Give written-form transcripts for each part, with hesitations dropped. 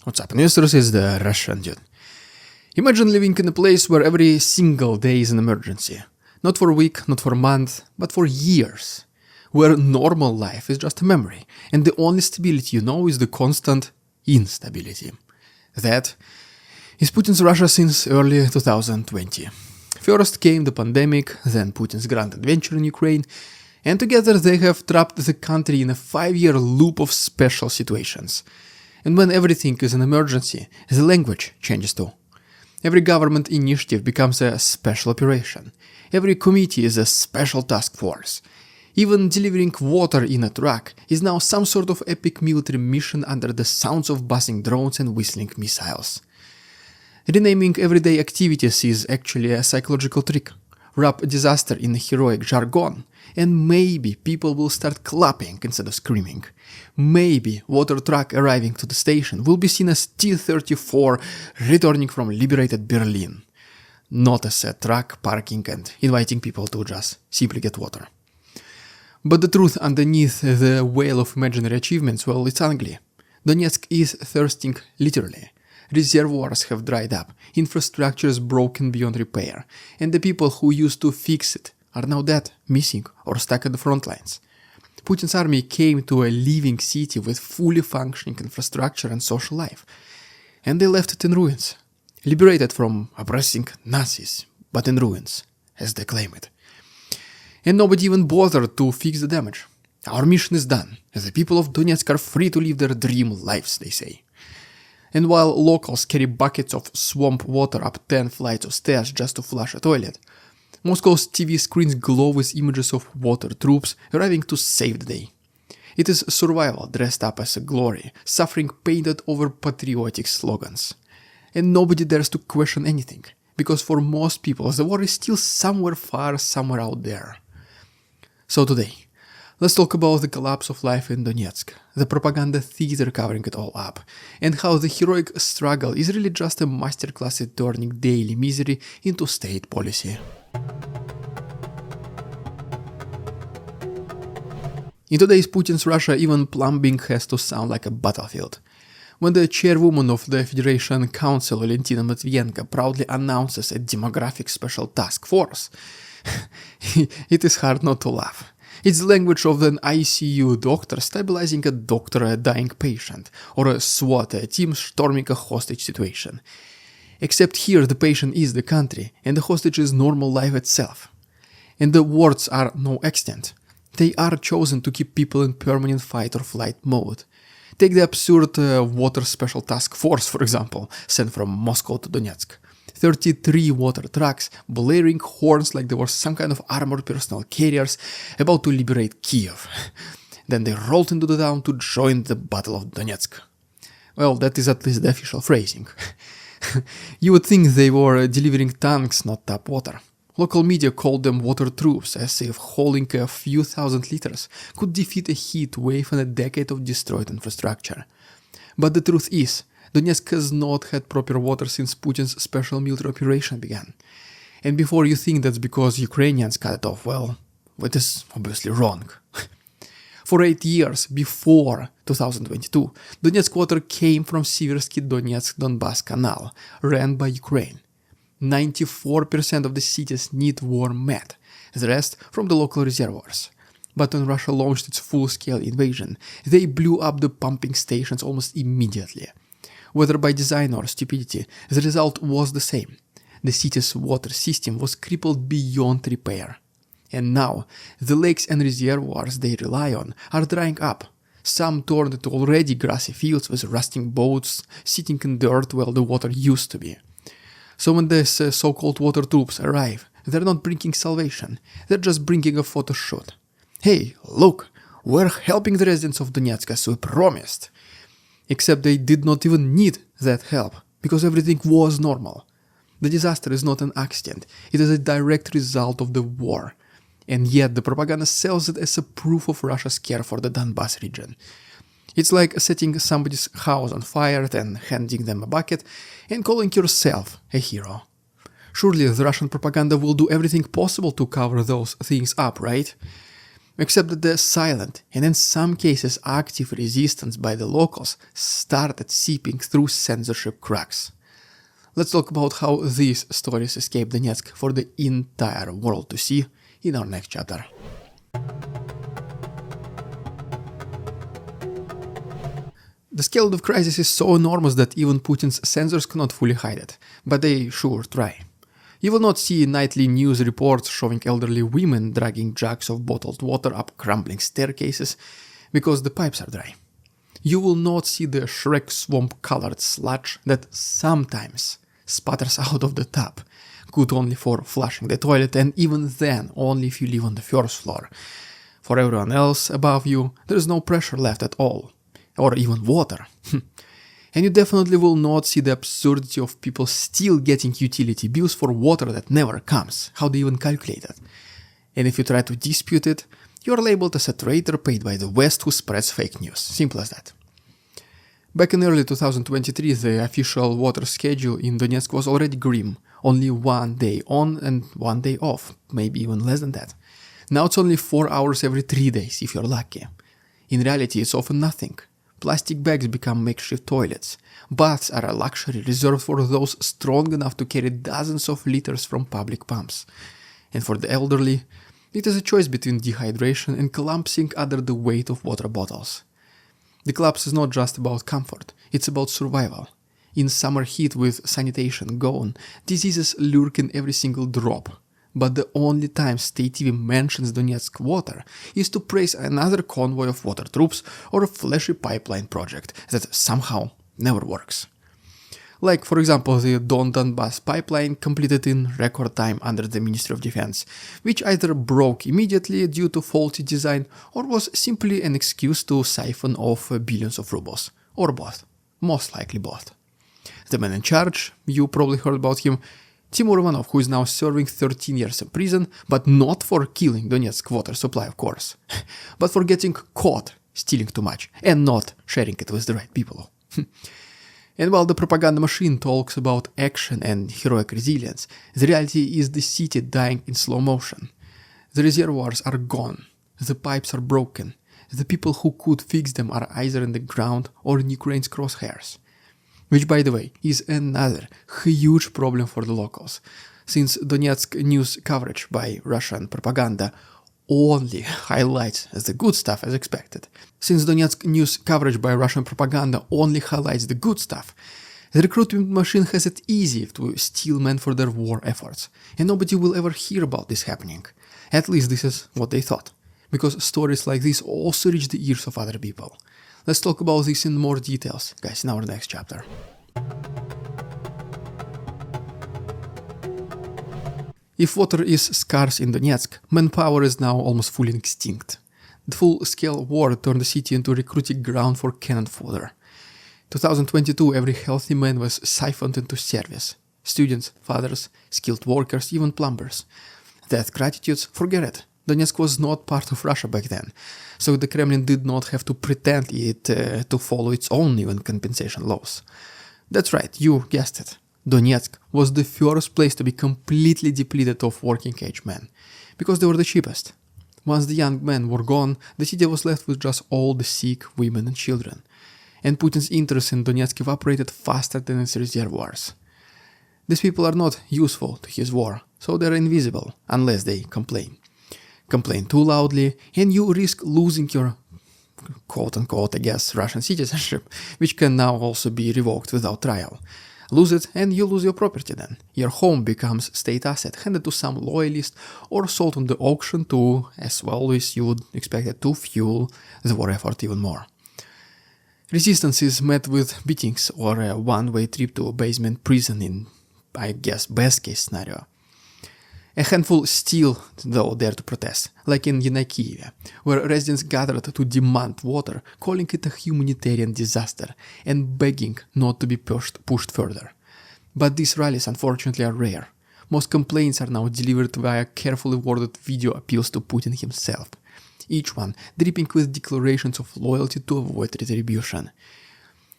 What's up, investors? It's the Russian dude. Imagine living in a place where every single day is an emergency. Not for a week, not for a month, but for years. Where normal life is just a memory, and the only stability you know is the constant instability. That is Putin's Russia since early 2020. First came the pandemic, then Putin's grand adventure in Ukraine, and together they have trapped the country in a 5-year loop of special situations. And when everything is an emergency, the language changes too. Every government initiative becomes a special operation. Every committee is a special task force. Even delivering water in a truck is now some sort of epic military mission under the sounds of buzzing drones and whistling missiles. Renaming everyday activities is actually a psychological trick. Wrap disaster in heroic jargon, and maybe people will start clapping instead of screaming. Maybe water truck arriving to the station will be seen as T-34 returning from liberated Berlin, not as a truck parking and inviting people to just simply get water. But the truth underneath the whale of imaginary achievements, well, it's ugly. Donetsk is thirsting literally. Reservoirs have dried up, infrastructure is broken beyond repair, and the people who used to fix it are now dead, missing, or stuck at the front lines. Putin's army came to a living city with fully functioning infrastructure and social life, and they left it in ruins, liberated from oppressing Nazis, but in ruins, as they claim it. And nobody even bothered to fix the damage. Our mission is done, as the people of Donetsk are free to live their dream lives, they say. And while locals carry buckets of swamp water up 10 flights of stairs just to flush a toilet, Moscow's TV screens glow with images of water troops arriving to save the day. It is survival dressed up as a glory, suffering painted over patriotic slogans. And nobody dares to question anything, because for most people the war is still somewhere far, somewhere out there. So today, let's talk about the collapse of life in Donetsk, the propaganda theater covering it all up, and how the heroic struggle is really just a masterclass at turning daily misery into state policy. In today's Putin's Russia, even plumbing has to sound like a battlefield. When the chairwoman of the Federation Council, Valentina Matvienko, proudly announces a demographic special task force, it is hard not to laugh. It's the language of an ICU doctor stabilizing a dying patient, or a SWAT team storming a hostage situation. Except here the patient is the country, and the hostage is normal life itself. And the words are no accident. They are chosen to keep people in permanent fight or flight mode. Take the absurd water special task force, for example, sent from Moscow to Donetsk. 33 water trucks, blaring horns like they were some kind of armored personnel carriers about to liberate Kiev. Then they rolled into the town to join the Battle of Donetsk. Well, that is at least the official phrasing. You would think they were delivering tanks, not tap water. Local media called them water troops, as if hauling a few thousand liters could defeat a heat wave and a decade of destroyed infrastructure. But the truth is, Donetsk has not had proper water since Putin's special military operation began. And before you think that's because Ukrainians cut it off, well, it is obviously wrong. For 8 years before 2022, Donetsk water came from Siversky Donetsk-Donbass Canal, ran by Ukraine. 94% of the cities need warm met, the rest from the local reservoirs. But when Russia launched its full-scale invasion, they blew up the pumping stations almost immediately. Whether by design or stupidity, the result was the same. The city's water system was crippled beyond repair. And now, the lakes and reservoirs they rely on are drying up. Some turned into already grassy fields with rusting boats sitting in dirt where the water used to be. So when these so-called water troops arrive, they're not bringing salvation, they're just bringing a photo shoot. Hey, look, we're helping the residents of Donetsk as we promised. Except they did not even need that help, because everything was normal. The disaster is not an accident, it is a direct result of the war. And yet the propaganda sells it as a proof of Russia's care for the Donbass region. It's like setting somebody's house on fire, then handing them a bucket and calling yourself a hero. Surely the Russian propaganda will do everything possible to cover those things up, right? Except that the silent, and in some cases active resistance by the locals started seeping through censorship cracks. Let's talk about how these stories escaped Donetsk for the entire world to see in our next chapter. The scale of the crisis is so enormous that even Putin's censors cannot fully hide it, but they sure try. You will not see nightly news reports showing elderly women dragging jugs of bottled water up crumbling staircases because the pipes are dry. You will not see the Shrek swamp-colored sludge that sometimes sputters out of the tap, good only for flushing the toilet, and even then only if you live on the first floor. For everyone else above you, there is no pressure left at all, or even water. And you definitely will not see the absurdity of people still getting utility bills for water that never comes, how they even calculate it. And if you try to dispute it, you are labeled as a traitor paid by the West who spreads fake news. Simple as that. Back in early 2023, the official water schedule in Donetsk was already grim. Only 1 day on and 1 day off, maybe even less than that. Now it's only 4 hours every 3 days, if you're lucky. In reality, it's often nothing. Plastic bags become makeshift toilets. Baths are a luxury reserved for those strong enough to carry dozens of liters from public pumps. And for the elderly, it is a choice between dehydration and collapsing under the weight of water bottles. The collapse is not just about comfort, it's about survival. In summer heat with sanitation gone, diseases lurk in every single drop. But the only time State TV mentions Donetsk water is to praise another convoy of water troops or a flashy pipeline project that somehow never works. Like, for example, the Donbass pipeline completed in record time under the Ministry of Defense, which either broke immediately due to faulty design or was simply an excuse to siphon off billions of rubles. Or both. Most likely both. The man in charge, you probably heard about him, Timur Ivanov, who is now serving 13 years in prison, but not for killing Donetsk water supply, of course, but for getting caught stealing too much and not sharing it with the right people. And while the propaganda machine talks about action and heroic resilience, the reality is the city dying in slow motion. The reservoirs are gone, the pipes are broken, the people who could fix them are either in the ground or in Ukraine's crosshairs. Which, by the way, is another huge problem for the locals, since Donetsk news coverage by Russian propaganda only highlights the good stuff as expected. Since Donetsk news coverage by Russian propaganda only highlights the good stuff, the recruitment machine has it easy to steal men for their war efforts, and nobody will ever hear about this happening. At least this is what they thought, because stories like this also reach the ears of other people. Let's talk about this in more details, guys, in our next chapter. If water is scarce in Donetsk, manpower is now almost fully extinct. The full-scale war turned the city into a recruiting ground for cannon fodder. 2022, every healthy man was siphoned into service. Students, fathers, skilled workers, even plumbers. Death gratitudes, forget it. Donetsk was not part of Russia back then, so the Kremlin did not have to pretend it to follow its own even compensation laws. That's right, you guessed it. Donetsk was the first place to be completely depleted of working-age men, because they were the cheapest. Once the young men were gone, the city was left with just all the sick women and children, and Putin's interest in Donetsk evaporated faster than its reservoirs. These people are not useful to his war, so they're invisible, unless they complain. Complain too loudly, and you risk losing your quote-unquote, I guess, Russian citizenship, which can now also be revoked without trial. Lose it and you lose your property then. Your home becomes state asset, handed to some loyalist or sold on the auction to, as always you would expect it, to fuel the war effort even more. Resistance is met with beatings or a one-way trip to a basement prison in, I guess, best case scenario. A handful still, though, dare to protest, like in Kyiv, where residents gathered to demand water, calling it a humanitarian disaster and begging not to be pushed further. But these rallies, unfortunately, are rare. Most complaints are now delivered via carefully worded video appeals to Putin himself, each one dripping with declarations of loyalty to avoid retribution.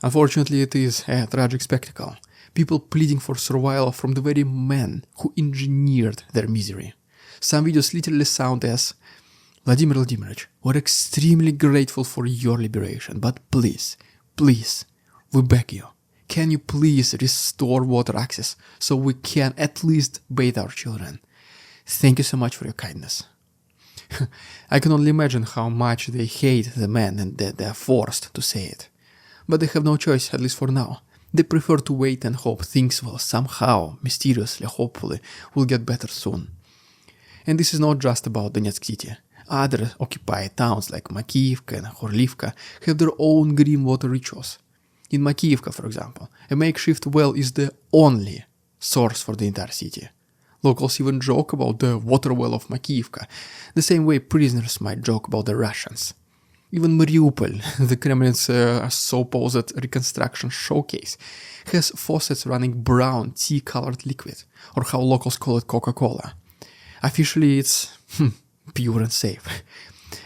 Unfortunately, it is a tragic spectacle. People pleading for survival from the very men who engineered their misery. Some videos literally sound as Vladimir Vladimirovich, we're extremely grateful for your liberation, but please, we beg you, can you please restore water access so we can at least bathe our children? Thank you so much for your kindness. I can only imagine how much they hate the man and that they are forced to say it. But they have no choice, at least for now. They prefer to wait and hope things will somehow, mysteriously, hopefully, will get better soon. And this is not just about Donetsk city. Other occupied towns like Makiyivka and Khorlivka have their own grim water rituals. In Makiyivka, for example, a makeshift well is the only source for the entire city. Locals even joke about the water well of Makiyivka, the same way prisoners might joke about the Russians. Even Mariupol, the Kremlin's supposed reconstruction showcase, has faucets running brown tea-colored liquid, or how locals call it Coca-Cola. Officially it's pure and safe.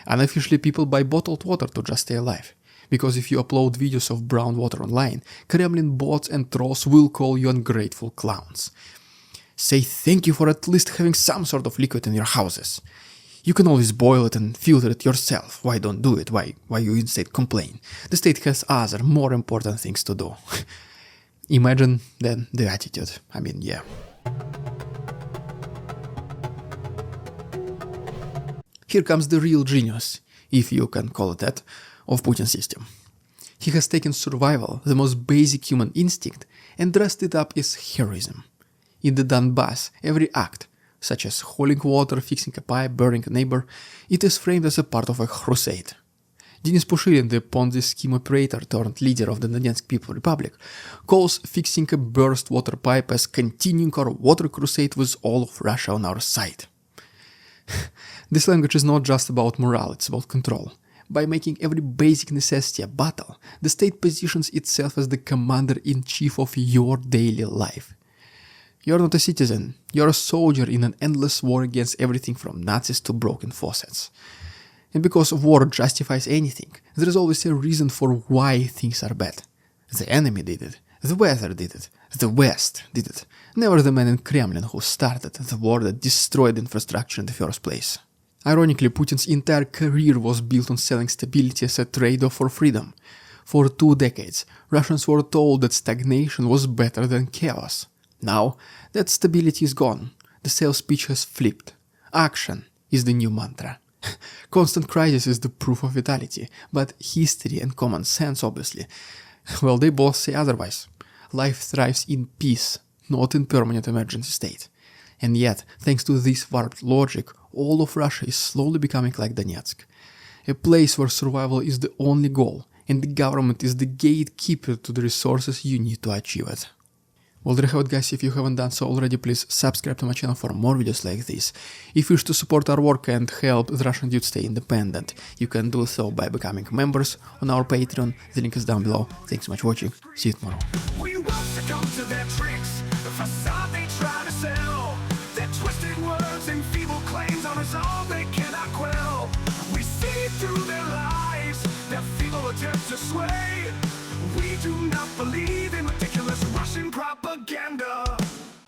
Unofficially people buy bottled water to just stay alive. Because if you upload videos of brown water online, Kremlin bots and trolls will call you ungrateful clowns. Say thank you for at least having some sort of liquid in your houses. You can always boil it and filter it yourself. Why don't do it? Why you instead complain? The state has other, more important things to do. Imagine then the attitude. I mean, yeah. Here comes the real genius, if you can call it that, of Putin's system. He has taken survival, the most basic human instinct, and dressed it up as heroism. In the Donbass, every act, such as hauling water, fixing a pipe, burning a neighbor, it is framed as a part of a crusade. Denis Pushirin, the Ponzi scheme operator turned leader of the Donetsk People Republic, calls fixing a burst water pipe as continuing our water crusade with all of Russia on our side. This language is not just about morale, it's about control. By making every basic necessity a battle, the state positions itself as the commander-in-chief of your daily life. You're not a citizen, you're a soldier in an endless war against everything from Nazis to broken faucets. And because war justifies anything, there is always a reason for why things are bad. The enemy did it, the weather did it, the West did it, never the man in Kremlin who started the war that destroyed infrastructure in the first place. Ironically, Putin's entire career was built on selling stability as a trade-off for freedom. For 2 decades, Russians were told that stagnation was better than chaos. Now, that stability is gone. The sales pitch has flipped. Action is the new mantra. Constant crisis is the proof of vitality, but history and common sense, obviously, well, they both say otherwise. Life thrives in peace, not in permanent emergency state. And yet, thanks to this warped logic, all of Russia is slowly becoming like Donetsk. A place where survival is the only goal, and the government is the gatekeeper to the resources you need to achieve it. Well, there you have it, guys. If you haven't done so already, please subscribe to my channel for more videos like this. If you wish to support our work and help the Russian dude stay independent, you can do so by becoming members on our Patreon. The link is down below. Thanks so much for watching. See you tomorrow. We won't succumb to their tricks, the facade they try to sell. Their twisted words and feeble claims on us all they cannot quell. We see through their lies, their feeble attempts to sway. We do not believe in ridiculous Russian propaganda.